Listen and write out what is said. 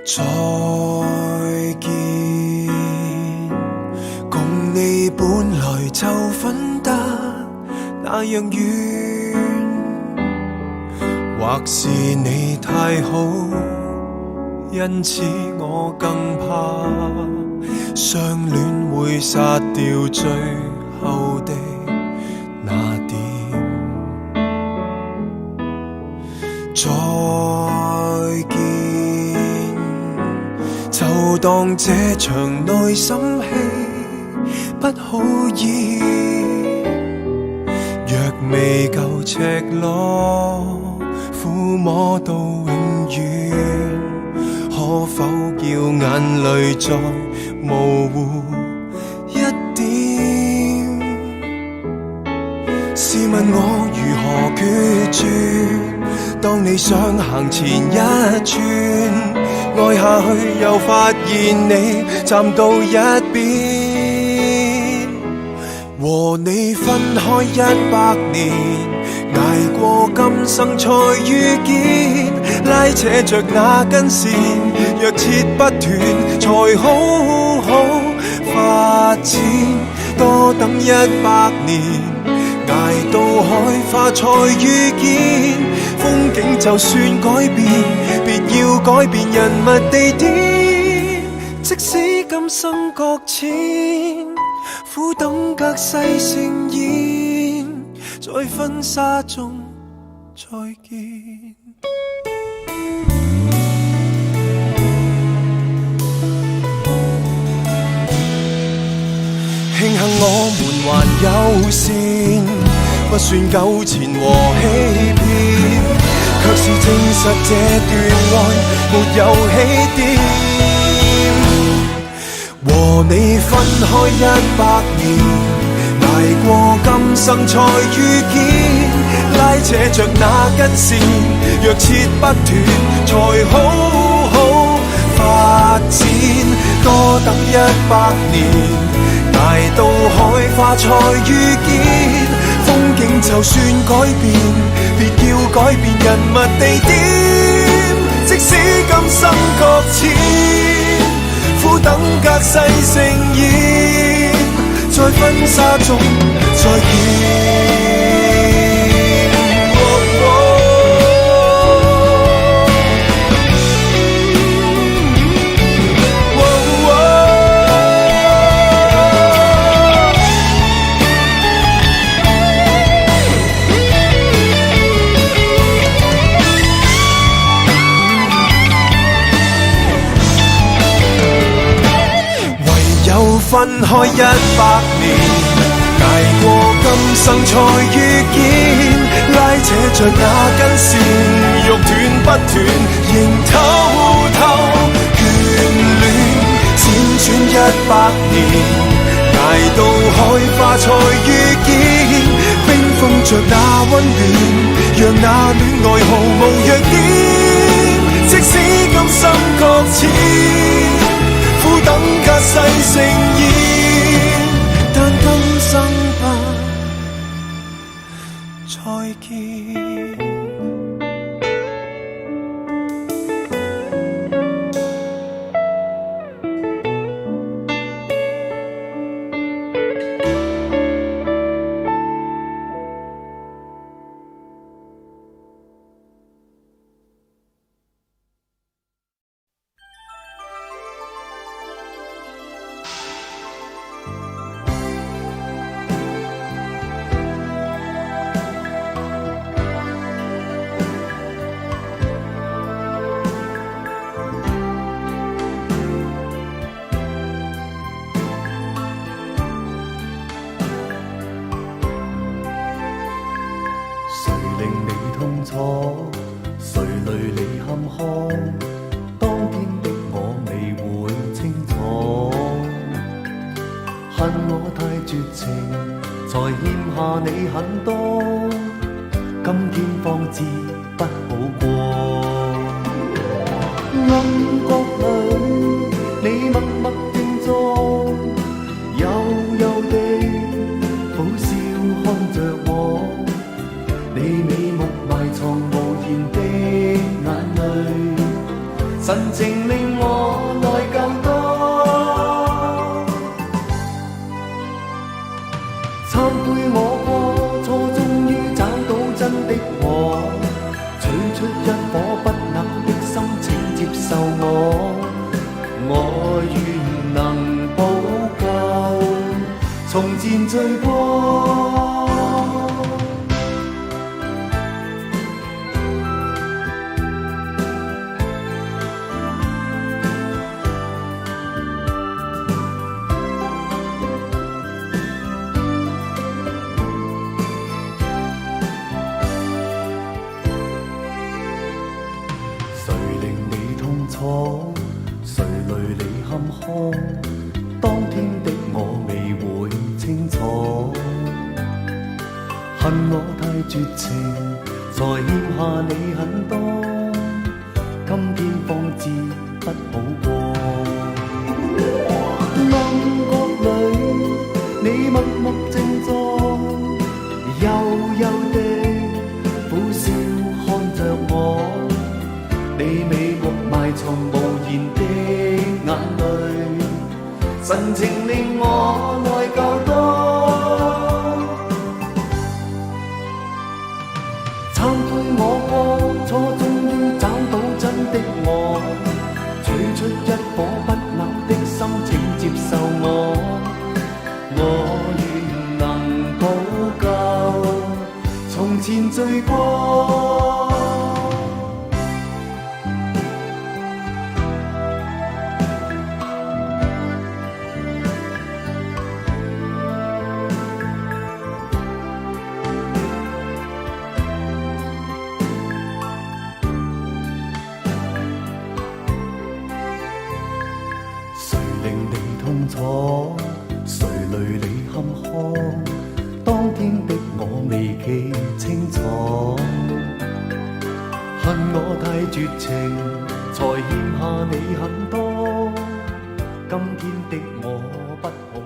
再見，共你本來就分得那樣遠，或是你太好，因此我更怕相戀會殺掉最後的那點。再見，就當這場內心戲不好演，若未夠赤裸撫摸到永遠，可否叫眼淚再模糊一點？試問我如何決絕？當你想行前一轉，愛下去又發現你站到一邊。和你分開100年，捱過今生才遇見，拉扯着那根線，若切不斷才好好發展。多等100年，捱到海花才遇見。風景就算改變，別要改變人物地點。即使今生擱淺，苦等隔世盛宴，在婚紗中再見。慶幸我們還有線，不算糾纏和欺騙，卻是證實這段愛沒有起點。和你分開100年，捱過今生才遇見，拉扯着那根線，若切不斷才好好發展。多等100年，捱到海花才遇見。風景就算改變，別要改變人物地點。即使今生擱淺，苦等隔世盛宴，在婚紗中再見。分開100年，捱過今生才遇見，拉扯着那根線，欲斷不斷，仍偷偷眷戀。輾轉100年，捱到海花才遇見，冰封着那溫暖，讓那戀愛毫無弱點。即使今生擱淺，苦等隔世盛宴，但今生不再見。誰累你坎坷？當天的我未會清楚，恨我太絕情，才欠下你很多，今天方知不好過。暗角裏你默默靜坐，悠悠地苦笑看着我，你眉目埋藏無言的眼淚，神情令我內疚多。懺悔我過錯，終於找到真的我，取出一顆不朽的心，請接受我。我願能補救從前罪過。誰累你坎坷？當天的我未會清楚，恨我太絕情，才欠下你很多，今天方知不好過。暗角裏你默默靜坐，悠悠地苦笑看着我，你美目埋藏無言的眼淚，神情令我內疚多。懺悔我過錯，終於找到真的我，取出一顆不朽的心，請接受我。我願能補救從前罪過。令你痛楚，誰累你坎坷？當天的我未記清楚，恨我太絕情，才欠下你很多，今天的我不好。